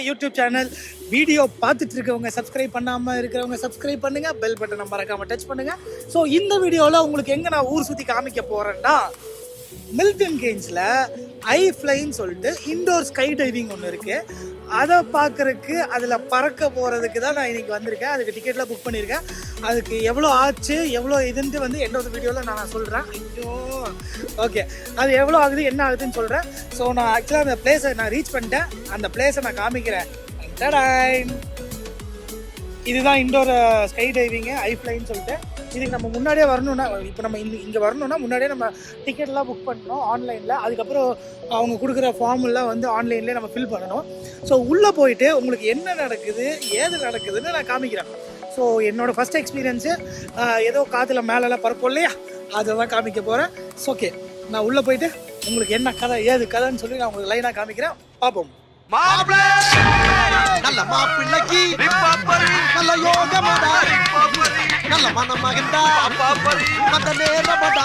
YouTube channel. Video பார்த்துட்டு இருக்கவங்க subscribe பண்ணாமல் இருக்கிறவங்க சப்ஸ்கிரைப் பண்ணுங்கள், பெல் பட்டனை மறக்காமல் டச் பண்ணுங்கள். ஸோ இந்த வீடியோவில் உங்களுக்கு எங்கே நான் ஊர் சுற்றி காமிக்க போகிறேன்னா, மில்டன் கேன்ஸில் ஐஃப்ளைன்னு சொல்லிட்டு இண்டோர் ஸ்கை டைவிங் ஒன்று இருக்குது. அதை பார்க்குறதுக்கு, அதில் பறக்க போகிறதுக்கு தான் நான் இன்றைக்கி வந்திருக்கேன். அதுக்கு டிக்கெட்லாம் புக் பண்ணியிருக்கேன். அதுக்கு எவ்வளோ ஆச்சு, எவ்வளோ இதுன்ட்டு வந்து என்னோட வீடியோவில் நான் சொல்கிறேன். ஐயோ ஓகே, அது எவ்வளோ ஆகுது, என்ன ஆகுதுன்னு சொல்கிறேன். ஸோ நான் ஆக்சுவலாக அந்த பிளேஸை நான் ரீச் பண்ணிட்டேன். அந்த பிளேஸை நான் காமிக்கிறேன். இதுதான் இண்டோர் ஸ்கை டைவிங்கு ஐஃப்ளைன்னு சொல்லிட்டு. இதுக்கு நம்ம முன்னாடியே வரணும்னா, இப்போ நம்ம இங்கே வரணும்னா முன்னாடியே நம்ம டிக்கெட்லாம் புக் பண்ணணும் ஆன்லைனில். அதுக்கப்புறம் அவங்க கொடுக்குற ஃபார்மெல்லாம் வந்து ஆன்லைன்லேயே நம்ம ஃபில் பண்ணணும். ஸோ உள்ளே போயிட்டு உங்களுக்கு என்ன நடக்குது, ஏது நடக்குதுன்னு நான் காமிக்கிறேன். ஸோ என்னோடய ஃபஸ்ட் எக்ஸ்பீரியன்ஸு ஏதோ காற்றுல மேலெல்லாம் பறப்போம் இல்லையா, அதை தான் காமிக்க போகிறேன். ஸோ ஓகே, நான் உள்ளே போயிட்டு உங்களுக்கு என்ன கதை ஏது கதைன்னு சொல்லி நான் உங்களுக்கு லைனாக காமிக்கிறேன். பார்ப்போம். நல்ல மாப்பிள்ளைக்கு நல்ல யோகமடா, நல்ல மனமகண்டா அந்த நேரமடா.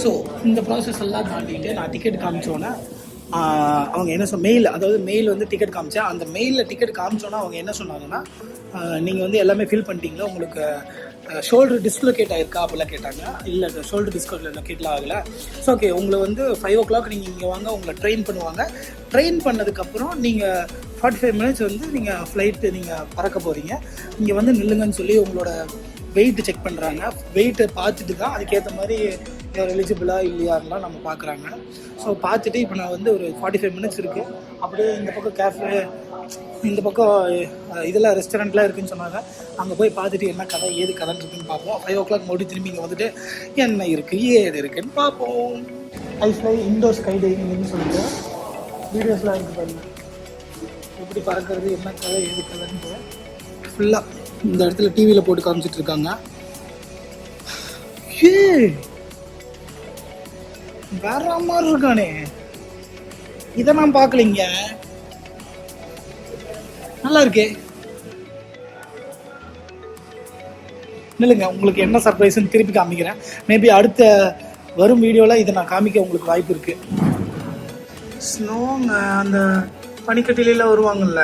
ஸோ இந்த ப்ராசஸ் எல்லாம் தாண்டிட்டு நான் டிக்கெட் காமிச்சோன்னே அவங்க என்ன மெயில், அதாவது மெயில் வந்து டிக்கெட் காமிச்சேன். அந்த மெயிலில் டிக்கெட் காமிச்சோன்னா அவங்க என்ன சொன்னாங்கன்னா, நீங்கள் வந்து எல்லாமே ஃபில் பண்ணிட்டீங்களா, உங்களுக்கு ஷோல்டர் டிஸ்லொகேட் ஆகிருக்கா அப்படிலாம் கேட்டாங்க. இல்லை, ஷோல்டர் டிஸ்லொகேட்லாம் ஆகலை. ஸோ ஓகே, உங்களை வந்து 5 o'clock நீங்கள் இங்கே வாங்க, உங்களை ட்ரெயின் பண்ணுவாங்க. ட்ரெயின் பண்ணதுக்கப்புறம் நீங்கள் 45 minutes வந்து நீங்கள் ஃப்ளைட்டு நீங்கள் பறக்க போகிறீங்க. இங்கே வந்து நில்லுங்கன்னு சொல்லி உங்களோட வெயிட்டு செக் பண்ணுறாங்க. வெயிட்டை பார்த்துட்டு தான் அதுக்கேற்ற மாதிரி எலிஜிபிளாக இல்லையாருலாம் நம்ம பார்க்குறாங்க. ஸோ பார்த்துட்டு இப்போ நான் வந்து ஒரு 45 minutes இருக்குது. அப்படியே இந்த பக்கம் கேஃபே, இந்த பக்கம் இதெல்லாம் ரெஸ்டாரண்ட்லாம் இருக்குதுன்னு சொன்னாங்க. அங்கே போய் பார்த்துட்டு என்ன கதை ஏது கதைன்னு இருக்குன்னு பார்ப்போம். 5 o'clock மறுபடியும் திரும்பி இங்கே வந்துட்டு என்ன இருக்குது ஏது இருக்குதுன்னு பார்ப்போம். ஐஃப்ளை இண்டோர் ஸ்கை டைவிங்னு சொல்லிட்டு வீடியோஸ்லாம் இருக்குது பாருங்கள். எப்படி பறக்கிறது, என்ன கதை ஏது கதைன்னு ஃபுல்லாக இந்த இடத்துல டிவியில் போட்டு காமிச்சிட்டு இருக்காங்க. வேற மாதிரி இருக்கானே, இதை நான் பார்க்கலைங்க. நல்லா இருக்கே. இல்லைங்க, உங்களுக்கு என்ன சர்ப்ரைஸ்ன்னு திருப்பி காமிக்கிறேன். மேபி அடுத்த வரும் வீடியோவில் இதை நான் காமிக்க உங்களுக்கு வாய்ப்பு இருக்கு. ஸ்னோங்க, அந்த பனிக்கட்டிலாம் வருவாங்கல்ல,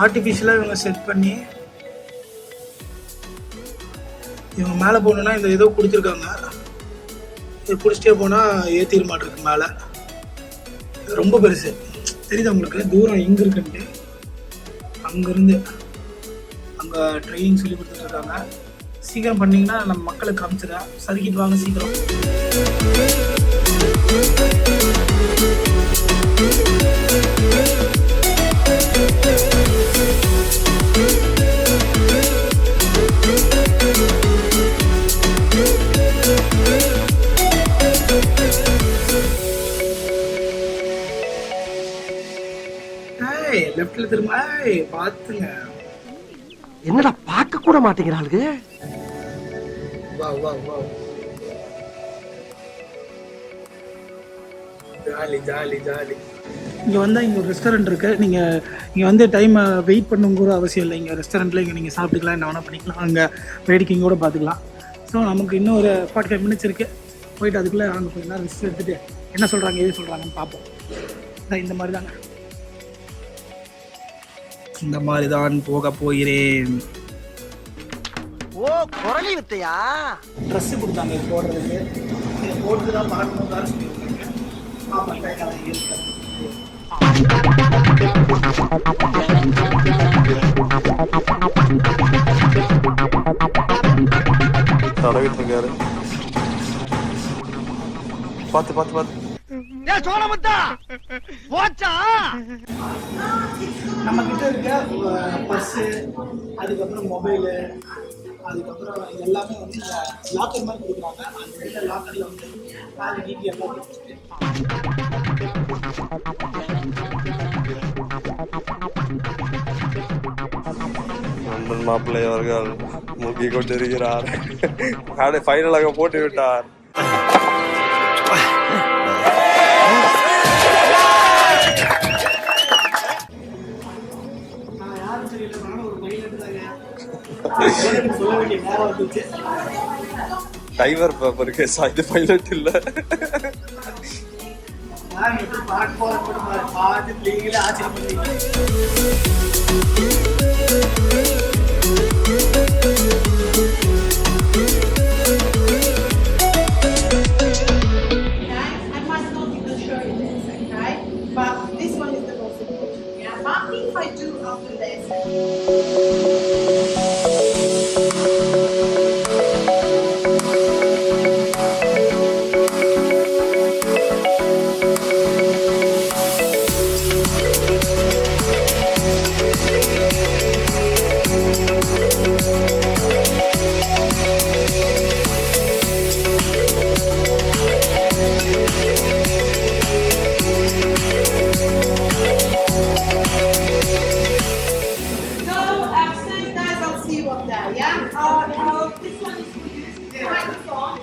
ஆர்டிஃபிஷியலாக இவங்க செட் பண்ணி இவங்க மேலே போகணுன்னா இந்த ஏதோ கொடுத்துருக்காங்க. இது பிடிச்சிட்டே போனால் ஏற்றிட மாட்டிருக்கு மேலே. ரொம்ப பெருசு தெரியுது உங்களுக்கு, தூரம் எங்கே இருக்குன்ட்டு. அங்கேருந்து அங்கே ட்ரைனிங் சொல்லி கொடுத்துட்ருக்காங்க. சீக்கிரம் பண்ணிங்கன்னா நம்ம மக்களுக்கு காமிச்சிடறேன். சறுக்கிட்டு வாங்க சீக்கிரம். லெஃப்ட்ல திரும்ப பாத்துங்க. என்னடா பார்க்க கூட மாட்டேங்கிறாளுங்க. வா வா வா, ஜாலி ஜாலி ஜாலி. இங்கே வந்தால் இங்கே ஒரு ரெஸ்டாரண்ட் இருக்குது. நீங்கள் இங்கே வந்து டைமை வெயிட் பண்ணுங்கிற அவசியம் இல்லை. இங்கே ரெஸ்டாரண்ட்டில் இங்கே நீங்கள் சாப்பிட்டுக்கலாம், என்ன வேணால் பண்ணிக்கலாம். அங்கே வேடிக்கைங்க கூட பார்த்துக்கலாம். ஸோ நமக்கு இன்னும் ஒரு 45 minutes இருக்குது. போயிட்டு அதுக்குள்ளே அங்கே போய் எல்லாம் ரெஸ்ட் எடுத்துகிட்டு என்ன சொல்கிறாங்க எது சொல்கிறாங்கன்னு பார்ப்போம். இந்த மாதிரி தாங்க, இந்த மாதிரி தான் போக போகிறேன். ஓ, குரலி வித்தையா? ட்ரெஸ்ஸு கொடுத்தாங்க இது போடுறதுக்கு. இதை போட்டு தான் பார்க்கணும் தான் சொல்லியிருக்காங்க. பார்த்து பார்த்து பார்த்து நம்ம கிட்ட இருக்க பர்ஸு, அதுக்கப்புறம் மொபைலு, அதுக்கப்புறம் எல்லாமே வந்து லாக்கர் மாதிரி கொடுக்குறாங்க. அந்த லாக்கரில் வந்து பேங்க் டிடி எல்லாம் கொடுத்துட்டு நண்பன் மாப்பிள்ளை அவர்கள் முக்கிக் கொண்டிருக்கிறார். ஃபைனலாக போட்டு விட்டார். சொல்ல வேண்டிய நேரம் வந்துச்சு. டைவர் பேப்பர் கேஸா இது பைலட் இல்ல நான் எப்படி பார்க்க போறேன் பார்த்து நீங்களே ஆச்சரியப்படுவீங்க. I must not even show you this, okay? But this one is the most important. Yeah. But if I do after this. So, absent guys, I'll see you up there, yeah? This one is for you. Try this on.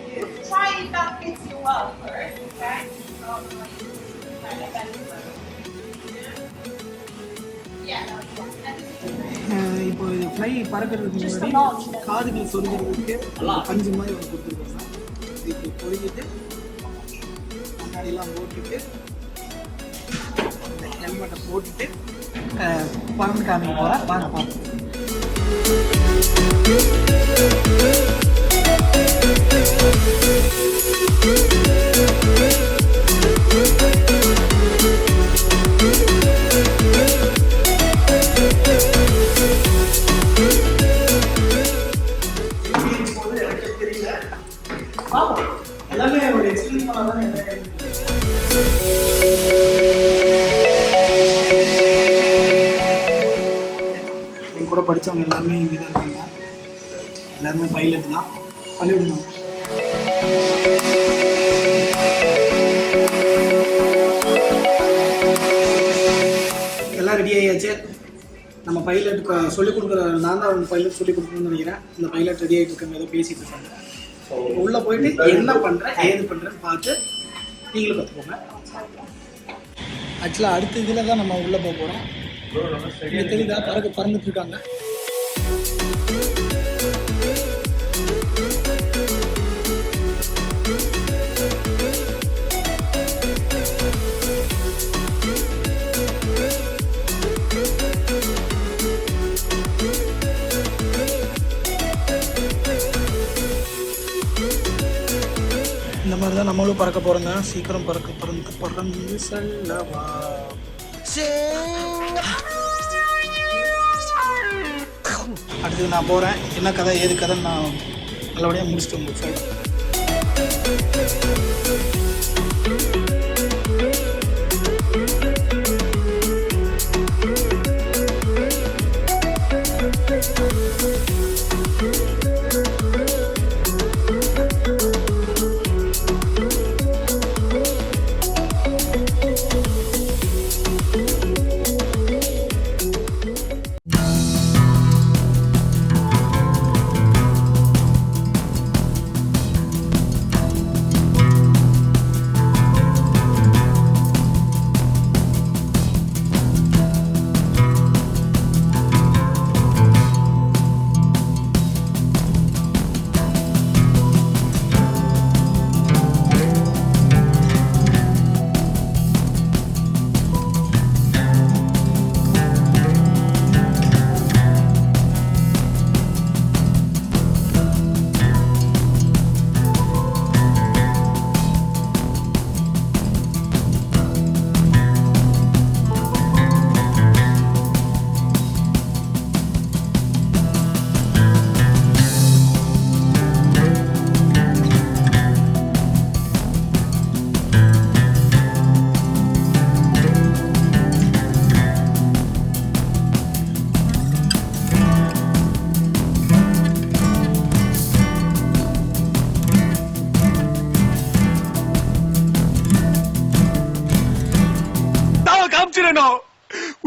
Try if that fits you well first, okay? Yeah, that's one. And this is இப்போ இது fly பறக்கிறதுக்கு முன்னாடி காதுகள் சொருகிறதுக்கு பஞ்சு மாதிரி ஒன்று கொடுத்துருக்காங்க. இப்போ பொறிக்கிட்டு கண்ணாடிலாம் போட்டுட்டு இந்த ஹெல்மெட்டை போட்டுட்டு பறந்து காமிக்க போகிறேன். வாங்க பார்ப்போம். எல்லாமே ஒரு எக்ஸ்பீரியன்ஸ் பண்ணாதான் என் கூட படித்தவங்க எல்லாருமே இங்கே தான் இருக்காங்க. எல்லாருமே பைலட் தான். பண்ணிவிடணும். எல்லாம் ரெடி ஆகியாச்சு. நம்ம பைலட் சொல்லிக் கொடுக்குற நான் தான் அவங்க பைலட் சொல்லிக் கொடுக்கணும்னு நினைக்கிறேன். இந்த பைலட் ரெடி ஆகிட்டு இருக்காங்க, ஏதோ பேசிட்டு இருக்காங்க. உள்ளே போயிட்டு என்ன பண்ணுறேன் ஏது பண்ணுறேன்னு பார்த்து நீங்களும் கற்றுக்கோங்க. ஆக்சுவலாக அடுத்த இதில் தான் நம்ம உள்ளே போக போகிறோம். இங்கே தெரியுதா பறந்துட்டு இருக்காங்க. இந்த மாதிரி தான் நம்மளும் பறக்க போகிறோங்க. சீக்கிரம் பறந்து செல்லவா. அடுத்தது நான் போகிறேன். என்ன கதை ஏது கதைன்னு நான் நல்லபடியாக முடிச்சுட்டு உங்களுக்கு சொல்கிறேன்.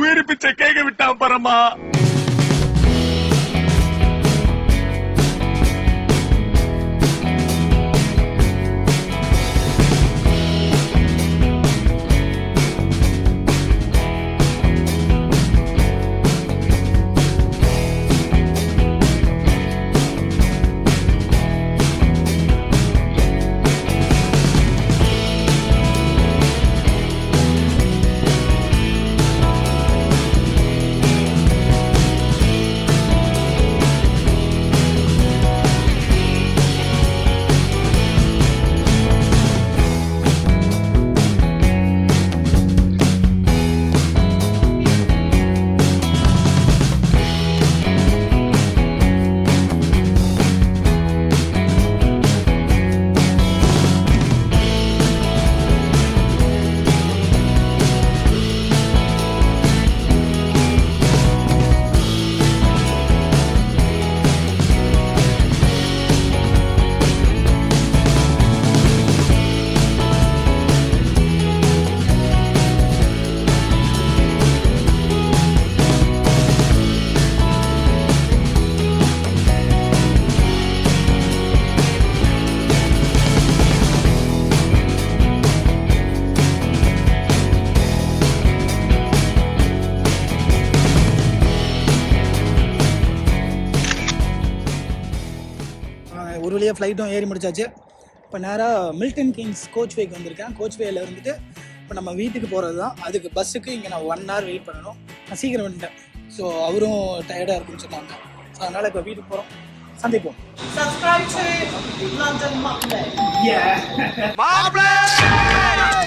உயிர் பிச்சை கேட்க விட்டான் பரமா. வழியாக ஃப்ளைட்டும் ஏறி முடிச்சாச்சு. இப்போ நேராக மில்டன் கிங்ஸ் கோச் வேக்கு வந்திருக்கேன். கோச் வேயில் இருந்துட்டு இப்போ நம்ம வீட்டுக்கு போகிறது தான். அதுக்கு பஸ்ஸுக்கு இங்கே நான் 1 hour வெயிட் பண்ணணும். நான் சீக்கிரம் வந்துட்டேன். ஸோ அவரும் டயர்டாக இருக்குன்னு சொன்னாங்க. ஸோ அதனால் இப்போ வீட்டுக்கு போகிறோம். சந்திப்போம். Subscribe to London Mukbang.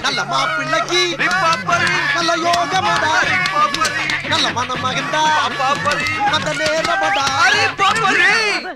நல்ல மாப்பிள்ளைக்கு நல்ல யோகமடா நல்ல மனம் மகிழ்ந்தா அந்த நேரமடா